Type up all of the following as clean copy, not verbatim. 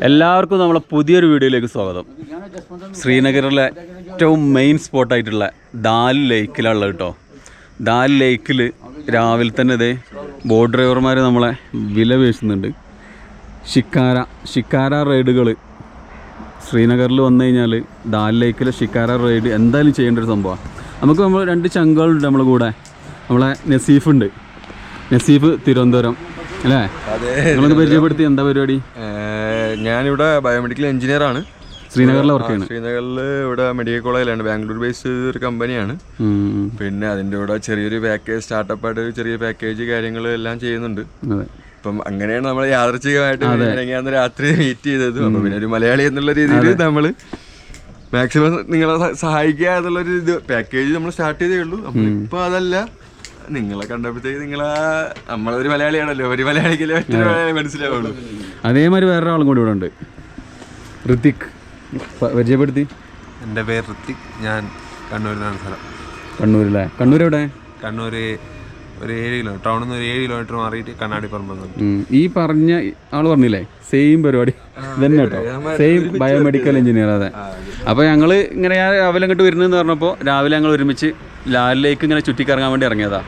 എല്ലാവർക്കും നമ്മളെ പുതിയൊരു വീഡിയോയിലേക്ക് സ്വാഗതം. ശ്രീനഗറിലെ ഏറ്റവും മെയിൻ സ്പോട്ടായിട്ടുള്ള ദാൽ ലേക്കിലുള്ള കേട്ടോ. ദാൽ ലേക്കിൽ രാവിലെ തന്നെ ഇതേ ബോട്ട് ഡ്രൈവർമാർ നമ്മളെ വില പേശുന്നുണ്ട്. ഷിക്കാര റൈഡുകൾ ശ്രീനഗറിൽ വന്നു കഴിഞ്ഞാൽ ദാൽ ലേക്കിലെ ഷിക്കാര റൈഡ് എന്തായാലും ചെയ്യേണ്ട ഒരു സംഭവമാണ്. നമ്മൾ രണ്ട് ചങ്കുകളുണ്ട് നമ്മളെ കൂടെ. നമ്മളെ നസീഫ് തിരുവനന്തപുരം അല്ലേ? നിങ്ങളൊന്ന് പരിചയപ്പെടുത്തി, എന്താ പരിപാടി? ഞാനിവിടെ ബയോമെഡിക്കൽ എഞ്ചിനീയർ ആണ്. ശ്രീനഗറിൽ വർക്ക് ചെയ്യണം. ശ്രീനഗറിൽ ഇവിടെ മെഡിക്കൽ കോളേജിലാണ്, ബാംഗ്ലൂർ ബേസ്ഡ് ഒരു കമ്പനിയാണ്. പിന്നെ അതിൻ്റെ കൂടെ ചെറിയൊരു പാക്കേജ്, സ്റ്റാർട്ടപ്പായിട്ട് ഒരു ചെറിയ പാക്കേജ് കാര്യങ്ങൾ എല്ലാം ചെയ്യുന്നുണ്ട്. അപ്പം അങ്ങനെയാണ് നമ്മൾ യാദൃച്ഛികമായിട്ട് അന്ന് രാത്രി മീറ്റ് ചെയ്തത്. അപ്പം പിന്നെ ഒരു മലയാളി എന്നുള്ള രീതിയിൽ നമ്മൾ മാക്സിമം നിങ്ങളെ സഹായിക്കുക എന്നുള്ളൊരു ഇത് പാക്കേജ് നമ്മൾ സ്റ്റാർട്ട് ചെയ്തേ ഉള്ളൂ. അപ്പം ഇപ്പം അതല്ല, നിങ്ങളെ കണ്ടപ്പോഴത്തേക്ക് നമ്മളൊരു മലയാളിയാണല്ലോ, ഒരു മലയാളിക്കല്ലേ മറ്റൊരു മലയാളി മനസ്സിലാവുള്ളൂ. അതേമാതിരി വേറൊരാളും കൂടി ഇവിടെ ഉണ്ട്, ഋത്തിക്. പരിചയപ്പെടുത്തി. എൻ്റെ പേര് ഋത്തിക്, ഞാൻ കണ്ണൂരിലാണ് സ്ഥലം. കണ്ണൂരിലെ? കണ്ണൂർ എവിടെ? കണ്ണൂർ ഒരു 7 കിലോമീറ്റർ, ടൗണിൽ നിന്ന് ഒരു 7 കിലോമീറ്റർ മാറിയിട്ട് കണ്ണാടിപ്പറമ്പ്. ഈ പറഞ്ഞ ആള് പറഞ്ഞില്ലേ, സെയിം പരിപാടി തന്നെ കേട്ടോ, സെയിം ബയോമെഡിക്കൽ എഞ്ചിനീയർ. അതെ. അപ്പോൾ ഞങ്ങൾ ഇങ്ങനെ രാവിലെ അങ്ങോട്ട് വരുന്നതെന്ന് പറഞ്ഞപ്പോൾ രാവിലെ ഞങ്ങൾ ഒരുമിച്ച് ലാലിലേക്ക് ഇങ്ങനെ ചുറ്റിക്കറങ്ങാൻ വേണ്ടി ഇറങ്ങിയതാണ്.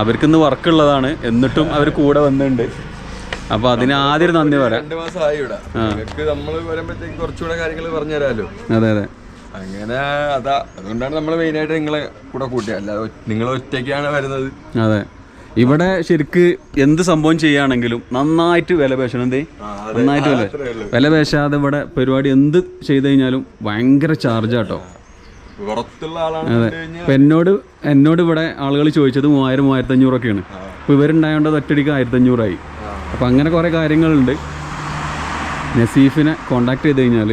അവർക്കിന്ന് വർക്കുള്ളതാണ്, എന്നിട്ടും അവർ കൂടെ വന്നിട്ടുണ്ട്. അപ്പോൾ അതിന് ആദ്യം നന്ദി പറയാം. 2 മാസമായി ഇവിടെ. നമ്മൾ വരുമ്പോഴത്തേക്ക് കുറച്ചുകൂടെ കാര്യങ്ങൾ പറഞ്ഞു തരാമല്ലോ. അതെ. അങ്ങനെ അതുകൊണ്ടാണ് നമ്മൾ മെയിനായിട്ട് നിങ്ങളെ കൂടെ കൂട്ടിയത്, അല്ലാതെ നിങ്ങൾ ഒറ്റയ്ക്കാണ് വരുന്നത്. അതെ. ഇവിടെ ശരിക്ക് എന്ത് സംഭവം ചെയ്യുകയാണെങ്കിലും നന്നായിട്ട് വില പേശണം. നന്നായിട്ട് വില പേശാതെ ഇവിടെ പരിപാടി എന്ത് ചെയ്ത് കഴിഞ്ഞാലും ഭയങ്കര ചാർജാട്ടോ. പുറത്തുള്ള ആളാണ്. അതെ. ഇപ്പം എന്നോട് ഇവിടെ ആളുകൾ ചോദിച്ചത് 3000-3500 ഒക്കെയാണ്. ഇപ്പോൾ ഇവരുണ്ടായതുകൊണ്ട് ഒറ്റയടിക്ക് 1500 ആയി. അപ്പം അങ്ങനെ കുറേ കാര്യങ്ങളുണ്ട്. നസീഫിനെ കോണ്ടാക്ട് ചെയ്ത് കഴിഞ്ഞാൽ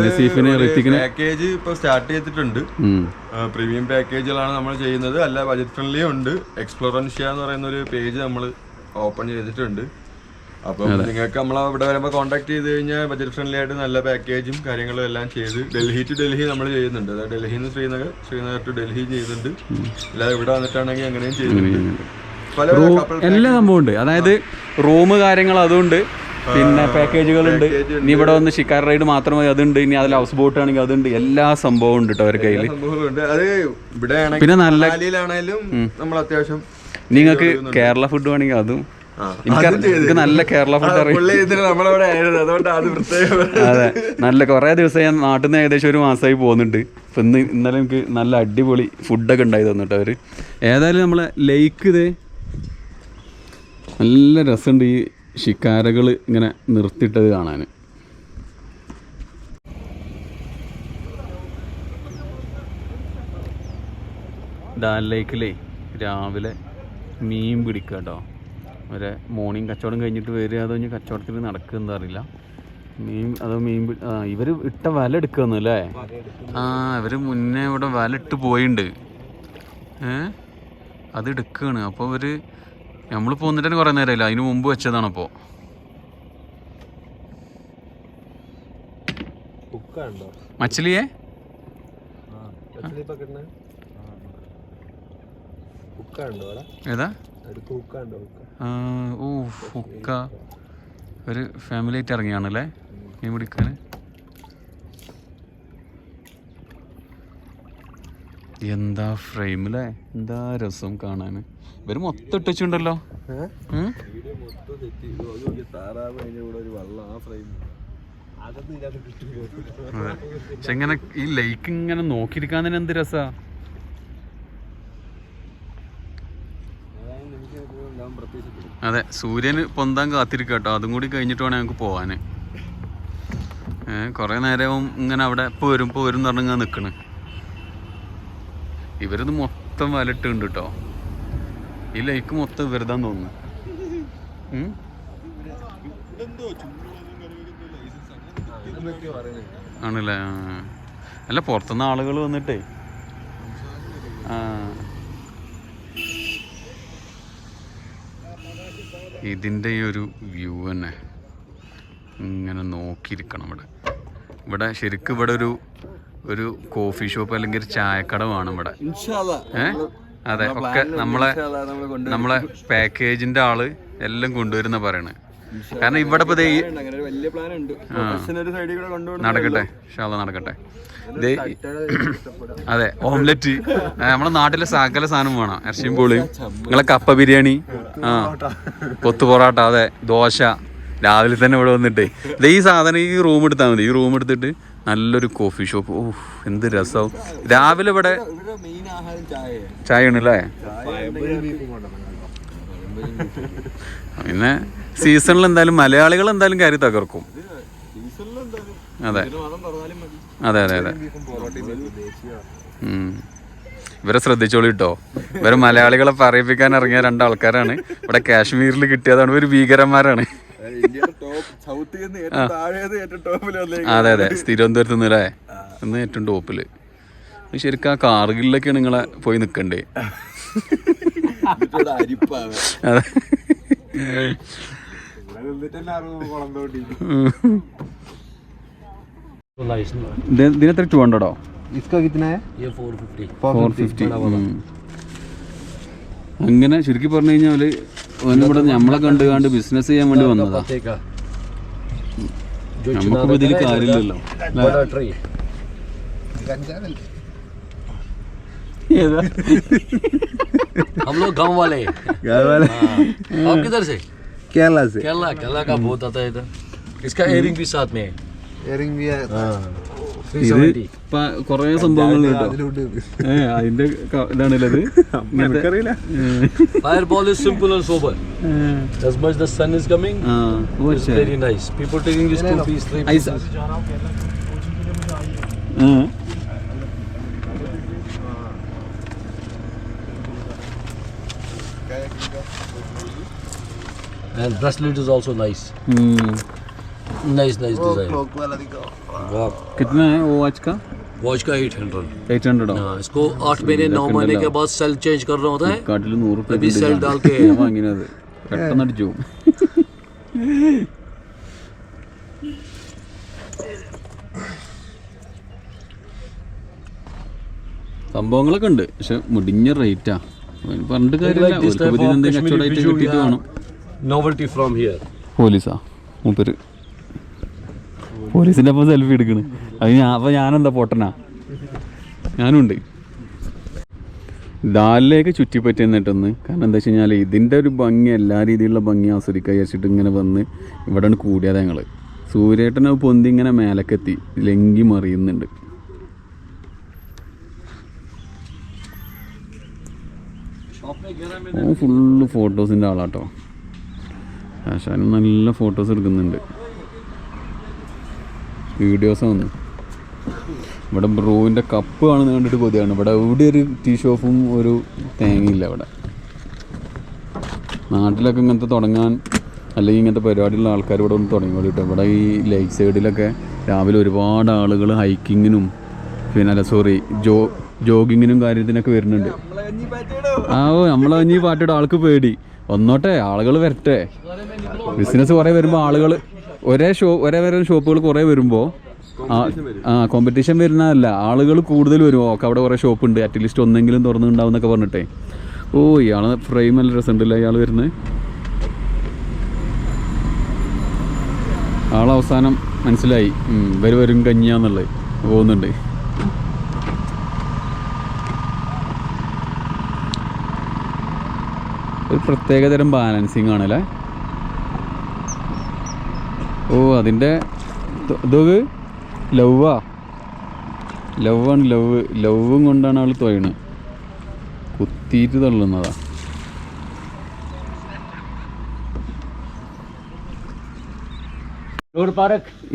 നസീഫിനെ, ഋത്തിക്കിനെ പാക്കേജ് ഇപ്പോൾ സ്റ്റാർട്ട് ചെയ്തിട്ടുണ്ട്. പ്രീമിയം പാക്കേജുകളാണ് നമ്മൾ ചെയ്യുന്നത്. അല്ല, ബജറ്റ് ഫ്രണ്ട്ലി ഉണ്ട്. എക്സ്പ്ലോറൻഷ്യ എന്ന് പറയുന്ന ഒരു പേജ് നമ്മൾ ഓപ്പൺ ചെയ്തിട്ടുണ്ട്. അപ്പം നിങ്ങൾക്ക് നമ്മളെ ഇവിടെ വരുമ്പോൾ കോൺടാക്ട് ചെയ്ത് കഴിഞ്ഞാൽ ബജറ്റ് ഫ്രണ്ട്ലി ആയിട്ട് നല്ല പാക്കേജും കാര്യങ്ങളും എല്ലാം ചെയ്ത് ഡൽഹി ടു ഡൽഹി നമ്മൾ ചെയ്യുന്നുണ്ട്. അതായത് ഡൽഹിയിൽ നിന്ന് ശ്രീനഗർ ടു ഡൽഹി ചെയ്യുന്നുണ്ട്. അല്ലാതെ ഇവിടെ വന്നിട്ടാണെങ്കിൽ അങ്ങനെയും ചെയ്യുന്നുണ്ട്. എല്ലാ സംഭവം ഉണ്ട്. അതായത് റൂം കാര്യങ്ങൾ അതുണ്ട്, പിന്നെ പാക്കേജുകളുണ്ട്. ഇനി ഇവിടെ വന്ന് ഷിക്കാർ റൈഡ് മാത്രമേ അതുണ്ട്, ഇനി അതിൽ ഹൗസ് ബോട്ട് ആണെങ്കിൽ അതുണ്ട്. എല്ലാ സംഭവം ഉണ്ട് കേട്ടോ അവരുടെ കയ്യിൽ. പിന്നെ നല്ല നമ്മൾ അത്യാവശ്യം നിങ്ങൾക്ക് കേരള ഫുഡ് വേണമെങ്കിൽ അതും. എനിക്ക് നല്ല കേരള ഫുഡ് അറിയാം. അതെ, നല്ല കുറേ ദിവസം ഞാൻ നാട്ടിൽ നിന്ന് ഏകദേശം 1 മാസമായി പോകുന്നുണ്ട്. അപ്പം ഇന്നലെ എനിക്ക് നല്ല അടിപൊളി ഫുഡൊക്കെ ഉണ്ടായി തന്നിട്ട് അവർ. ഏതായാലും നമ്മളെ ലേക്ക് ഇത് നല്ല രസമുണ്ട്, ഈ ഷിക്കാരകൾ ഇങ്ങനെ നിർത്തിയിട്ടത് കാണാൻ. ദാൽ ലേക്കിലേ രാവിലെ മീൻ പിടിക്കുക കേട്ടോ. ഒരു മോർണിംഗ് കച്ചവടം കഴിഞ്ഞിട്ട് വരിക, അതോ ഇനി കച്ചവടത്തിൽ നടക്കുക എന്താ അറിയില്ല. ഇവർ ഇട്ട വല എടുക്കുകയെന്നല്ലേ? ഇവർ മുന്നേ ഇവിടെ വല ഇട്ട് പോയിട്ടുണ്ട്. അത് എടുക്കുകയാണ്. അപ്പോൾ ഇവർ നമ്മൾ പോന്നിട്ട് തന്നെ കുറേ നേരമില്ല, അതിന് മുമ്പ് വെച്ചതാണപ്പോൾ. മച്ചിലിയേ ഏതാ? ഹുക്ക. ഒരു ഫാമിലി ആയിട്ട് ഇറങ്ങിയാണല്ലേ മീൻ പിടിക്കാൻ. എന്താ ഫ്രെയിമില്ലേ, എന്താ രസം കാണാൻ. ഇവര് മൊത്തം ഇട്ടുണ്ടല്ലോ. പക്ഷെ ഇങ്ങനെ ഈ ലേക്ക് ഇങ്ങനെ നോക്കിയിരിക്കാൻ തന്നെ എന്ത് രസാ. അതെ, സൂര്യന് പൊന്താൻ കാത്തിരിക്കുക കേട്ടോ. അതും കൂടി കഴിഞ്ഞിട്ട് വേണം ഞങ്ങൾക്ക് പോവാൻ. കുറേ നേരവും ഇങ്ങനെ അവിടെ ഇപ്പോൾ വരും എന്ന് പറഞ്ഞിങ്ങനെ നിൽക്കണ്. ഇവരിത് മൊത്തം വലട്ടുണ്ട് കേട്ടോ. ഈ ലേക്ക് മൊത്തം വെറുതാന്ന് തോന്നുന്നു. ആണല്ലേ? അല്ല, പുറത്തുനിന്ന് ആളുകൾ വന്നിട്ടേ. ഇതിൻ്റെ ഈ ഒരു വ്യൂ തന്നെ ഇങ്ങനെ നോക്കിയിരിക്കണം. ഇവിടെ ശരിക്കും ഇവിടെ ഒരു കോഫി ഷോപ്പ് അല്ലെങ്കിൽ ഒരു ചായക്കട വേണം ഇവിടെ. അതെ, ഒക്കെ നമ്മളെ പാക്കേജിൻ്റെ ആള് എല്ലാം കൊണ്ടുവരുന്ന പറയണേ. കാരണം ഇവിടെ ഇപ്പൊ അങ്ങനെ ഒരു വലിയ പ്ലാൻ ഉണ്ട്. ഒരു സൈഡിൽ കൂടെ കൊണ്ടുപോകണം. നടക്കട്ടെ, ഇൻഷാല്ലാ നടക്കട്ടെ. അതെ, ഓംലെറ്റ്, നമ്മളെ നാട്ടിലെ സകല സാധനം വേണം. ഇറച്ചിയും പൂള്, നിങ്ങളെ കപ്പ ബിരിയാണി, കൊത്തു പൊറാട്ട, അതെ, ദോശ. രാവിലെ തന്നെ ഇവിടെ വന്നിട്ടേ ഈ സാധനം ഈ റൂം എടുത്താൽ മതി. ഈ റൂം എടുത്തിട്ട് നല്ലൊരു കോഫി ഷോപ്പ്. ഓ, എന്ത് രസമാവും. രാവിലെ ഇവിടെ ചായ ആണല്ലേ. പിന്നെ സീസണിൽ എന്തായാലും മലയാളികൾ എന്തായാലും കാര്യം തകർക്കും. അതെ അതെ അതെ അതെ. ഇവരെ ശ്രദ്ധിച്ചോളൂ കേട്ടോ. ഇവരെ മലയാളികളെ പറയിപ്പിക്കാൻ ഇറങ്ങിയ രണ്ടാൾക്കാരാണ്. ഇവിടെ കാശ്മീരിൽ കിട്ടിയതാണ്. ഇവർ ഭീകരന്മാരാണ്. അതെ അതെ, തിരുവനന്തപുരത്ത് നിന്നല്ലേ ഇന്ന് ഏറ്റവും ടോപ്പില്. ശരിക്കും ആ കാർഗിലൊക്കെയാണ് നിങ്ങളെ പോയി നിക്കണ്ടേ. അതെ, ഇതിനെത്ര 200? അങ്ങനെ ചുരുക്കി പറഞ്ഞു കഴിഞ്ഞാല് ഇവിടെ നമ്മളെ കണ്ടുകാണ്ട് ബിസിനസ് ചെയ്യാൻ വേണ്ടി വന്നതാ. നമുക്കിപ്പോ ഇതിൽ കാര്യമില്ലല്ലോ. हम लोग गांव वाले हैं। आप किधर से? केरला से। केरला का बहुत आता है इधर। इसका एयरिंग भी साथ में है। एयरिंग भी है। ഇത് കൊറേ സംഭവങ്ങൾ അതിന്റെ ഇതാണല്ലോ ഇത്. Fireball is simple and sober. As much the sun is coming, it's very nice. People taking this 2 piece, 3 pieces. And bracelet is also nice. Nice design. कितना है वो आज का? वॉच का 800. 800 हाँ, इसको 8 महीने 9 महीने के बाद सेल चेंज करना होता है. കാട്ടിൽ 100 अभी सेल डाल के വാങ്ങിയത് പെട്ടെന്ന് അടിച്ചു. സംഭവങ്ങളൊക്കെ ഉണ്ട്, പക്ഷെ മുടിഞ്ഞ റേറ്റാ. പറഞ്ഞിട്ട് കാര്യമില്ല. കച്ചവടമായിട്ട് കിട്ടിയിട്ട് വേണം. novelty from here. പോലീസാ മൂപ്പര്, പോലീസിന്റെ ഒപ്പം സെൽഫി എടുക്കണ്. അത് അപ്പൊ ഞാനെന്താ പൊട്ടനാ? ഞാനുണ്ട്. ദാലിലേക്ക് ചുറ്റിപ്പറ്റി എന്നിട്ടൊന്ന്. കാരണം എന്താ വെച്ച് കഴിഞ്ഞാൽ ഇതിൻ്റെ ഒരു ഭംഗി, എല്ലാ രീതിയിലുള്ള ഭംഗി ആസ്വദിക്കാൻ വിചാരിച്ചിട്ട് ഇങ്ങനെ വന്ന് ഇവിടെ കൂടിയതാണ് ഞങ്ങൾ. സൂര്യേട്ടനെ പൊന്തി ഇങ്ങനെ മേലക്കെത്തി ലങ്കി മറിയുന്നുണ്ട്. ഓ, ഫുള്ള് ഫോട്ടോസിൻ്റെ ആളാട്ടോ. ആശാനും നല്ല ഫോട്ടോസ് എടുക്കുന്നുണ്ട്, വീഡിയോസ് വന്നു. ഇവിടെ ബ്രൂവിൻ്റെ കപ്പ് ആണെന്ന് കണ്ടിട്ട് കൊതിയാണ്. ഇവിടെ എവിടെ ഒരു ടീ ഷോപ്പും ഒരു തേങ്ങയില്ല ഇവിടെ. നാട്ടിലൊക്കെ ഇങ്ങനത്തെ തുടങ്ങാൻ അല്ലെങ്കിൽ ഇങ്ങനത്തെ പരിപാടിയുള്ള ആൾക്കാർ ഇവിടെ ഒന്ന് തുടങ്ങി കേട്ടോ. ഇവിടെ ഈ ലേക്ക് സൈഡിലൊക്കെ രാവിലെ ഒരുപാട് ആളുകൾ ഹൈക്കിങ്ങിനും പിന്നെ ജോഗിങ്ങിനും കാര്യത്തിനൊക്കെ വരുന്നുണ്ട്. നമ്മളെ കഞ്ഞി പാട്ടിയുടെ ആൾക്ക് പേടി ഒന്നോട്ടെ, ആളുകൾ വരട്ടെ. ബിസിനസ് കുറേ വരുമ്പോൾ ആളുകൾ ഒരേ വരെ ഷോപ്പുകൾ കുറേ വരുമ്പോൾ കോമ്പറ്റീഷൻ വരുന്നതല്ല, ആളുകൾ കൂടുതൽ വരും. ഓക്കെ, അവിടെ കുറേ ഷോപ്പ് ഉണ്ട്, അറ്റ്ലീസ്റ്റ് ഒന്നെങ്കിലും തുറന്നുണ്ടാവും എന്നൊക്കെ പറഞ്ഞിട്ടേ. ഓ, ഇയാള് ഫ്രെയിം നല്ല രസമുണ്ടല്ലോ ഇയാൾ വരുന്നത്. ആളവസാനം മനസ്സിലായി വരും കഞ്ഞിയാന്നുള്ളത്. പോകുന്നുണ്ട്. ഒരു പ്രത്യേകതരം ബാലൻസിങ് ആണല്ലേ. ഓ, അതിൻ്റെ ഇതൊക്കെ ലവും കൊണ്ടാണ് ആൾ തൊഴണ്. കുത്തിയിട്ട് തള്ളുന്നതാ.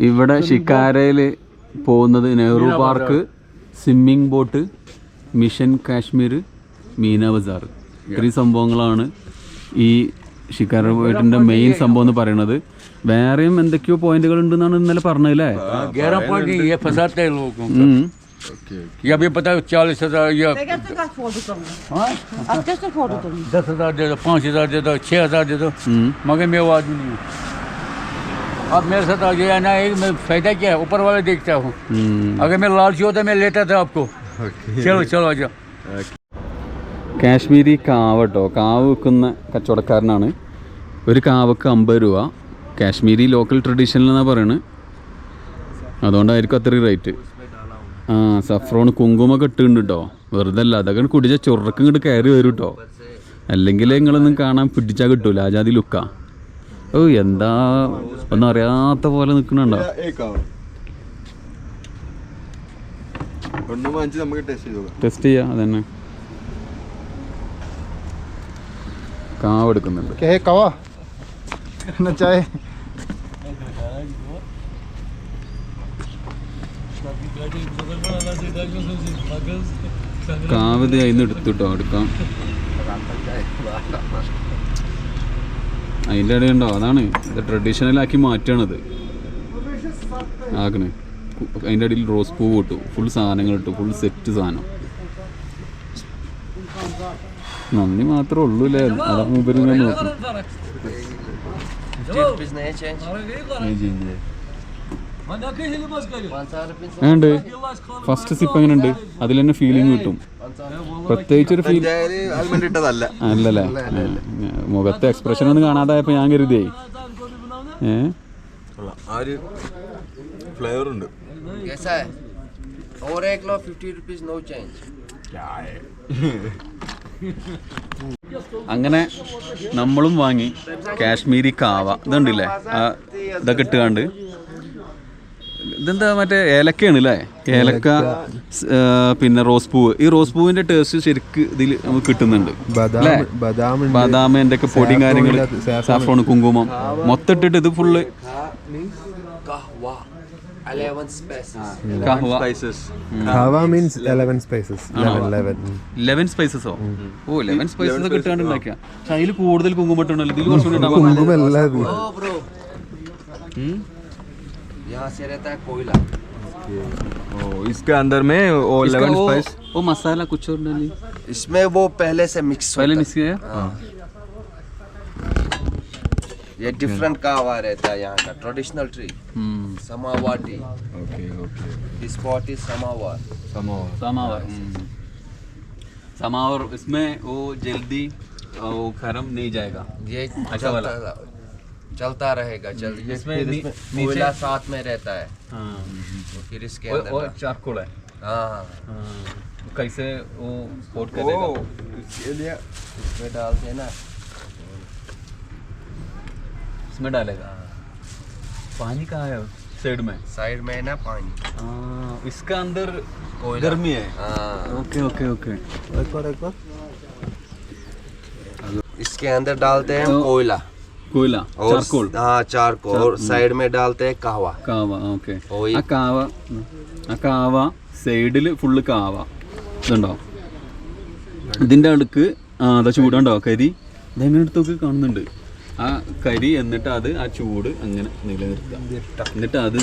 ഇവിടെ ഷിക്കാരയിൽ പോകുന്നത് Nehru park, swimming boat, mission Kashmir, Meena Bazaar. ഇത്രയും സംഭവങ്ങളാണ് ഈ ഷിക്കാര പോയിട്ടിൻ്റെ മെയിൻ സംഭവം എന്ന് പറയുന്നത്. വേറെയും എന്തൊക്കെയോ പോയിന്റുകൾ ഉണ്ടെന്നാണ് ഇന്നലെ പറഞ്ഞതല്ലേ. 11 पॉइंट ये फंसाते हैं लोगों को. ये अभी पता है 40,000 ये 10,000 दे दो, 5,000 दे दो, 6,000 दे दो, मगर मैं वो आदमी नहीं हूँ. अब मेरे साथ ये है ना, मैं फायदा क्या है, ऊपर वाले देखता हूँ. अगर मैं लालची होता मैं लेता था आपको. चलो चलो आ जाओ. കാശ്മീരി കാവ് കേട്ടോ. കാവ് വിൽക്കുന്ന കച്ചവടക്കാരനാണ്. ഒരു കാവക്ക് 50 രൂപ, കാശ്മീരി ലോക്കൽ ട്രഡീഷണൽ എന്നാണ് പറയുന്നത്, അതുകൊണ്ടായിരിക്കും അത്രയും റേറ്റ്. ആ സഫ്രോൺ കുങ്കുമൊക്കെ ഇട്ടുണ്ട് കേട്ടോ, വെറുതെ അല്ല, അതൊക്കെ കുടിച്ചാൽ ചൊറക്കം ഇങ്ങോട്ട് കയറി വരും കേട്ടോ, അല്ലെങ്കിൽ നിങ്ങളൊന്നും കാണാൻ പിടിച്ചാൽ കിട്ടൂല, ആജാതി ലുക്കാ. ഓ എന്താ ഒന്നും അറിയാത്ത പോലെ നിൽക്കണുണ്ടോ. ടെസ്റ്റ് ചെയ്യാം, അതന്നെ. കാവ് എടുക്കുന്നുണ്ട്. क्या है कवा ना चाय കാവ് ഇത് അതിന്ന് എടുത്തിട്ടോ, എടുക്കാം. അതിൻ്റെ ഇടയുണ്ടോ, അതാണ് ഇത് ട്രഡീഷണലാക്കി മാറ്റണത് ആക്കണേ. അതിൻ്റെ ഇടയിൽ റോസ് പൂവ് ഇട്ടു, ഫുൾ സാധനങ്ങൾ ഇട്ടു, ഫുൾ സെറ്റ് സാധനം. നന്ദി മാത്രമേ ഉള്ളൂ അല്ലേ, അതാ മൂപ്പര് ഇങ്ങനെ നോക്കും. ഉണ്ട് ഫസ്റ്റ് സിപ്പ് എങ്ങനെ ഉണ്ട്, അതിൽ തന്നെ ഫീലിംഗ് കിട്ടും, പ്രത്യേകിച്ചൊരു ഫീൽ അല്ലല്ലേ. മുഖത്തെ എക്സ്പ്രഷൻ ഒന്നും കാണാതായപ്പോ ഞാൻ കരുതിയേ ഫ്ലേവർ ഉണ്ട്. അങ്ങനെ നമ്മളും വാങ്ങി കാശ്മീരി കാവ. ഇതുണ്ടല്ലേ, ഇതൊക്കെ ഇട്ടുകാണ്ട്. ഇതെന്താ മറ്റേ ഏലക്കയാണ് അല്ലേ, ഏലക്ക, പിന്നെ റോസ് പൂവ്. ഈ റോസ് പൂവിന്റെ ടേസ്റ്റ് ശരിക്ക് ഇതിൽ നമുക്ക് കിട്ടുന്നുണ്ട് അല്ലേ. ബദാം എൻ്റെ ഒക്കെ പൊടിയും കാര്യങ്ങൾ, സാഫ്രോൺ, കുങ്കുമം മൊത്തം ഇട്ടിട്ട് ഇത് full 11 spices. Kahwa means 11 spices. 11 spices. ഓ 11 spices ഒക്കെ ഇട്ടാണ്ട് ഉണ്ടാക്കിയ. പക്ഷെ അതിൽ കൂടുതൽ കുങ്കുമം ഇട്ടുണ്ടല്ലോ, ഇതിൽ കുറച്ചുകൂടി കുങ്കുമല്ല. यहाँ से रहता है कोयला. इसके अंदर में वो 11 स्पाइस, वो मसाला कुछ और डाली इसमें वो पहले से मिक्स किया है. ये डिफरेंट कावा रहता है यहाँ का traditional tree. Samovar tea. This pot is samovar. Samovar इसमें वो जल्दी वो खत्म नहीं जाएगा, ये अच्छा वाला चलता रहेगा. इसमें कोयला साथ में रहता है. फिर इसके अंदर वो चारकोल है. हाँ कैसे वो कोट करेगा, इसमें डालते हैं ना, इसमें डालेगा. पानी कहाँ है साइड में ना पानी. इसका अंदर कोयला. गर्मी है. हाँ. ओके. एक और इसके अंदर डालते हैं कोयला चारकोल. हाँ चारकोल. और साइड में डालते हैं कहवा. ഓക്കെ. ആ കാവ സൈഡിൽ ഫുള്ള് കാവ ഇതുണ്ടോ, ഇതിൻ്റെ അടുക്ക് അതാ ചൂടുണ്ടോ കരി, ഇതെങ്ങനെ എടുത്തൊക്കെ കാണുന്നുണ്ട് ആ കരി. എന്നിട്ട് അത് ആ ചൂട് അങ്ങനെ നിലനിർത്തുക, എന്നിട്ട് അത്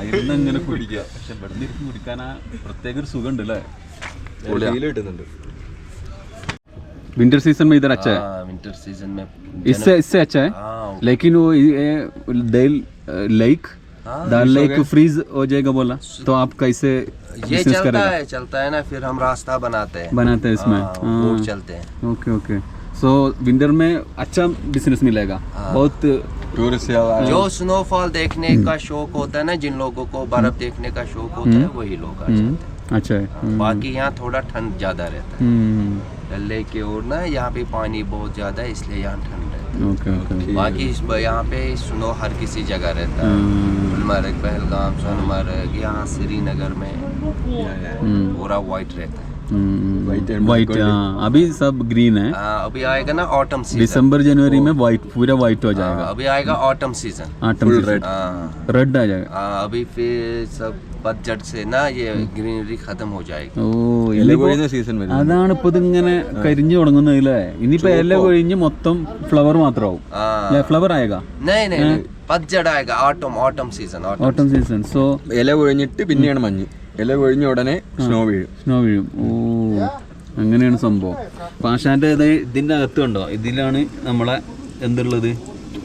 ഇരുന്നങ്ങനെ കുടിക്കുക. പക്ഷെ ഇവിടെ നിന്ന് കുടിക്കാൻ ആ പ്രത്യേക ഒരു സുഖം ഉണ്ട് അല്ലേ. विंटर सीजन में इधर अच्छा है. विंटर सीजन में इससे अच्छा है. लेकिन वो लेक दाल लेक फ्रीज हो जाएगा बोला, तो आप कैसे ये चलता है ना, फिर हम रास्ता बनाते हैं इसमें. बोट चलते हैं. ओके. सो विंटर में अच्छा बिजनेस मिलेगा. बहुत टूरिस्ट जो स्नोफॉल देखने का शौक होता है ना, जिन लोगों को बर्फ देखने का शौक होता है, वही लोग आ जाते हैं. अच्छा है. बाकी यहाँ थोड़ा ठंड ज्यादा रहता है. डल लेक की ओर ना यहाँ पे पानी बहुत ज्यादा है, इसलिए यहाँ ठंड रहता है. ओके. बाकी यहाँ पे स्नो हर किसी जगह रहता है. गुलमर्ग, पहलगाम, सोनमर्ग, यहाँ श्रीनगर में पूरा वाइट रहता है. वाइट. अभी सब ग्रीन है. अभी आएगा ना ऑटम सीजन. दिसंबर जनवरी में वाइट पूरा वाइट हो जाएगा. अभी आएगा ऑटम सीजन. रेड आ जाएगा. अभी फिर सब പച്ചട് से ना ये ग्रीनरी खत्म हो जाएगी. അതാണ് ഇപ്പൊ ഇതിങ്ങനെ കരിഞ്ഞു തുടങ്ങുന്നത് അല്ലേ. ഇനിയിപ്പോ ഇല കൊഴിഞ്ഞ് മൊത്തം ഫ്ലവർ മാത്രമാവും. ഫ്ലവർ ആയേगा. नहीं പച്ചട് ആएगा. Autumn season. സോ ഇല കൊഴിഞ്ഞിട്ട് പിന്നെയാണ് മഞ്ഞ്. ഇല കൊഴിഞ്ഞ ഉടനെ സ്നോ വീഴും. ഓ അങ്ങനെയാണ് സംഭവം. പാഷാന്റെ ഇതിന്റെ അകത്ത് കണ്ടോ, ഇതിലാണ് നമ്മളെ എന്തുള്ളത്,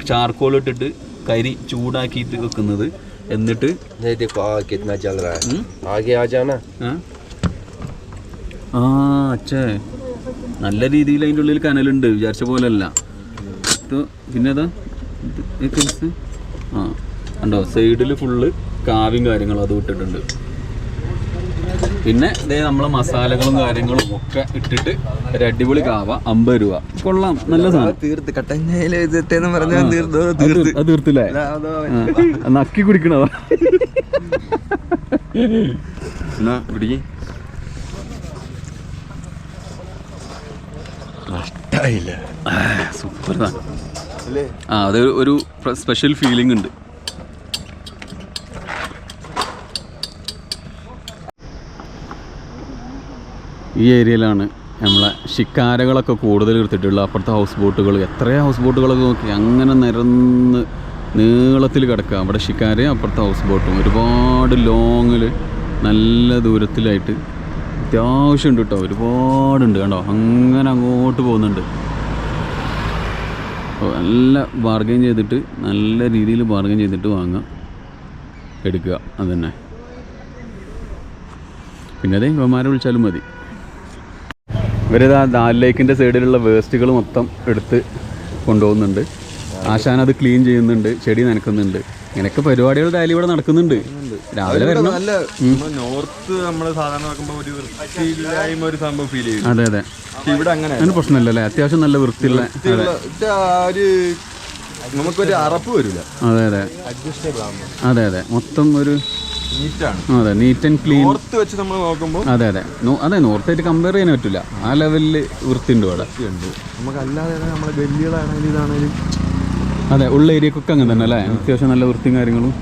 ചാർക്കോൾ ഇട്ടിട്ട് കരി ചൂടാക്കിയിട്ട് വെക്കുന്നത്. എന്നിട്ട് देखो कितना जल रहा है. आगे आ जाना. അച്ഛേ നല്ല രീതിയിൽ അതിൻ്റെ ഉള്ളിൽ കനലുണ്ട്, വിചാരിച്ച പോലെയല്ല. പിന്നെ ഏതാ ആ ഉണ്ടോ സൈഡിൽ ഫുള്ള് കാവ്യം കാര്യങ്ങളും അത് ഇട്ടിട്ടുണ്ട്. പിന്നെ ഇതേ നമ്മളെ മസാലകളും കാര്യങ്ങളും ഒക്കെ ഇട്ടിട്ട് ഒരു അടിപൊളി കാവ 50 രൂപ. കൊള്ളാം, നല്ല സാധനം. തീർത്ത് കട്ടഞ്ഞ പറഞ്ഞാൽ അത് തീർത്തില്ലേ? നക്കി കുടിക്കണതാ. സൂപ്പർ സാധനം. അത് ഒരു സ്പെഷ്യൽ ഫീലിംഗ് ഉണ്ട്. ഈ ഏരിയയിലാണ് നമ്മളെ ഷിക്കാരകളൊക്കെ കൂടുതൽ എടുത്തിട്ടുള്ളത്. അപ്പുറത്തെ ഹൗസ് ബോട്ടുകൾ, എത്രയോ ഹൗസ് ബോട്ടുകളൊക്കെ നോക്കി അങ്ങനെ നിരന്ന് നീളത്തിൽ കിടക്കുക. അവിടെ ഷിക്കാരയും അപ്പുറത്തെ ഹൗസ് ബോട്ടും ഒരുപാട് ലോങ്ങിൽ നല്ല ദൂരത്തിലായിട്ട് അത്യാവശ്യമുണ്ട് കേട്ടോ, ഒരുപാടുണ്ട് കണ്ടോ. അങ്ങനെ അങ്ങോട്ട് പോകുന്നുണ്ട്. നല്ല ബാർഗൈൻ ചെയ്തിട്ട്, നല്ല രീതിയിൽ ബാർഗൈൻ ചെയ്തിട്ട് വാങ്ങുക, എടുക്കുക, അതുതന്നെ. പിന്നെ അതെ ഇവന്മാരെ വിളിച്ചാലും മതി. ഇവരിതാ ദാൽ ലേക്കിൻ്റെ സൈഡിലുള്ള വേസ്റ്റുകൾ മൊത്തം എടുത്ത് കൊണ്ടുപോകുന്നുണ്ട്. ആശാൻ അത് ക്ലീൻ ചെയ്യുന്നുണ്ട്, ചെടി നനക്കുന്നുണ്ട്. ഇങ്ങനെയൊക്കെ പരിപാടികൾ ഡെയിലി ഇവിടെ നടക്കുന്നുണ്ട്. രാവിലെ വരണം. നോർത്ത് നമ്മൾ സാധാരണ നോക്കുമ്പോൾ ഒരു വൃത്തിയില്ലായ്മ ഒരു സംഭവം ഫീൽ ചെയ്യും. അതെ അതെ, ഇവിടെ അങ്ങനെ അതിന് പ്രശ്നമില്ലല്ലേ, അത്യാവശ്യം നല്ല വൃത്തിയുള്ള. ഒരു നമുക്കൊരു അറപ്പ് വരില്ല. അതെ അതെ അതെ അതെ, മൊത്തം ഒരു നീറ്റാണ്. അതെ, നീറ്റ് ആൻഡ് ക്ലീൻ. നോർത്ത് വെച്ച് നമ്മൾ നോക്കുമ്പോൾ അതെ അതെ അതെ, നോർത്തായിട്ട് കമ്പയർ ചെയ്യാൻ പറ്റില്ല. ആ ലെവലിൽ വൃത്തിയുണ്ട് ഇവിടെ. നമുക്കല്ലാതെ നമ്മളെ ഗല്ലികളാണെങ്കിലും ഇതാണെങ്കിലും അതെ, ഉള്ള ഏരിയക്കൊക്കെ അങ്ങനെ തന്നെ അല്ലേ, അത്യാവശ്യം നല്ല വൃത്തിയും കാര്യങ്ങളും.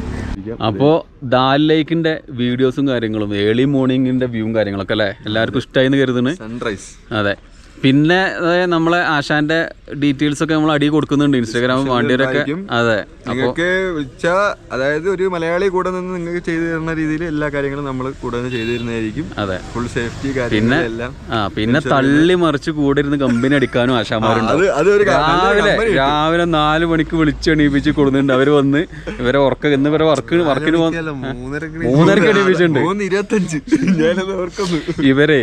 അപ്പോൾ ദാൽ ലേക്കിൻ്റെ വീഡിയോസും കാര്യങ്ങളും ഏർലി മോർണിംഗിൻ്റെ വ്യൂവും കാര്യങ്ങളൊക്കെ അല്ലേ എല്ലാവർക്കും ഇഷ്ടമായി എന്ന് കരുതുന്നു. സൺറൈസ്. അതെ, പിന്നെ നമ്മളെ ആശാന്റെ ഡീറ്റെയിൽസ് ഒക്കെ നമ്മൾ അടി കൊടുക്കുന്നുണ്ട് ഇൻസ്റ്റാഗ്രാം വേണ്ടിയവരൊക്കെ. അതെ, നിങ്ങൾക്ക് അതായത് ഒരു മലയാളി കൂടെ നിന്ന് നിങ്ങൾക്ക് ചെയ്തു തരുന്ന രീതിയിൽ എല്ലാ കാര്യങ്ങളും നമ്മൾ കൂടെ നിന്ന് ചെയ്തു തരുന്നതായിരിക്കും. അതെ, ഫുൾ സേഫ്റ്റി കാര്യങ്ങളെല്ലാം. പിന്നെ തള്ളി മറിച്ച് കൂടെ ഇരുന്ന് കമ്പനി അടിക്കാനും ആശാമാരുണ്ട്. രാവിലെ 4 മണിക്ക് വിളിച്ചെണീപ്പിച്ച് കൊടുക്കുന്നുണ്ട്. അവര് വന്ന് ഇവരെ ഉറക്കം ഇന്ന് ഇവരെ വർക്കിന് 3:30 എണീപ്പിച്ചിട്ടുണ്ട്. 3:25 ഇവരെ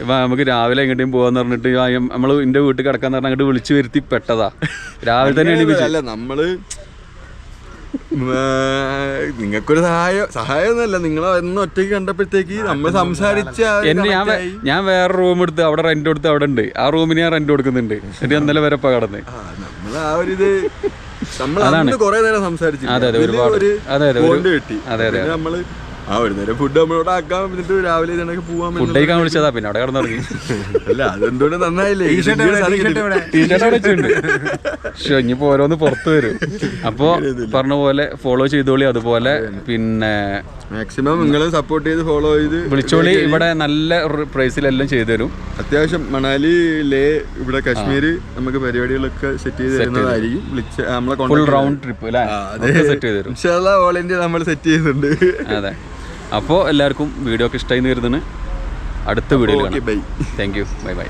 നമുക്ക് രാവിലെ എങ്ങോട്ടും പോകാന്ന് പറഞ്ഞിട്ട് നമ്മള് എന്റെ വീട്ടിൽ കിടക്കാന്ന് പറഞ്ഞാൽ അങ്ങോട്ട് വിളിച്ചു വരുത്തി പെട്ടതാ. രാവിലെ തന്നെ അല്ല നമ്മള് നിങ്ങൾക്കൊരു സഹായം ഒന്നല്ല, നിങ്ങളെ എന്ന് ഒറ്റയ്ക്ക് കണ്ടപ്പോഴത്തേക്ക് നമ്മൾ സംസാരിച്ച ഞാൻ വേറെ റൂം എടുത്ത് അവിടെ റെന്റ് കൊടുത്ത് അവിടെ ഉണ്ട്. ആ റൂമിന് ഞാൻ റെന്റ് കൊടുക്കുന്നുണ്ട്. എന്നിട്ട് ഇന്നലെ വരെ കടന്ന് നമ്മള് ആ ഒരു ഇത് നമ്മൾ കുറെ നേരം സംസാരിച്ചു. അതെ അതെ, ഒരുപാട്. അതെ അതെ കിട്ടി. അതെ അതെ, നമ്മള് ഒരു നേരം ഫുഡ് നമ്മളോട് ആക്കാൻ എന്നിട്ട് രാവിലെ ഇതിനൊക്കെ പോവാൻ ഫുഡ് കഴിക്കാൻ വിളിച്ചതാ. പിന്നെ അവിടെ കിടന്നിറങ്ങി. അല്ല അതെന്തുകൊണ്ട് നന്നായില്ലേ, ഇനിയിപ്പോ ഓരോന്ന് പുറത്ത് വരും. അപ്പൊ പറഞ്ഞ പോലെ ഫോളോ ചെയ്തോളി. അതുപോലെ പിന്നെ മാക്സിമം നിങ്ങൾ സപ്പോർട്ട് ചെയ്ത് ഫോളോ ചെയ്ത് വിളിച്ചോളി. ഇവിടെ നല്ല പ്രൈസിലെല്ലാം ചെയ്തു തരും. അത്യാവശ്യം മണാലി, ലേ, ഇവിടെ കാശ്മീര് നമുക്ക് പരിപാടികളൊക്കെ സെറ്റ് ചെയ്ത് തരുന്നതായിരിക്കും. നമ്മളെ ഫുൾ റൗണ്ട് ട്രിപ്പ് സെറ്റ് ചെയ്ത് തരും. ഓൾ ഇന്ത്യ നമ്മൾ സെറ്റ് ചെയ്യുന്നുണ്ട്. അതെ, അപ്പോൾ എല്ലാവർക്കും വീഡിയോ ഒക്കെ ഇഷ്ടമായി എന്ന് കരുതുന്നു. അടുത്ത വീഡിയോയിൽ കാണാം. Thank you, bye bye.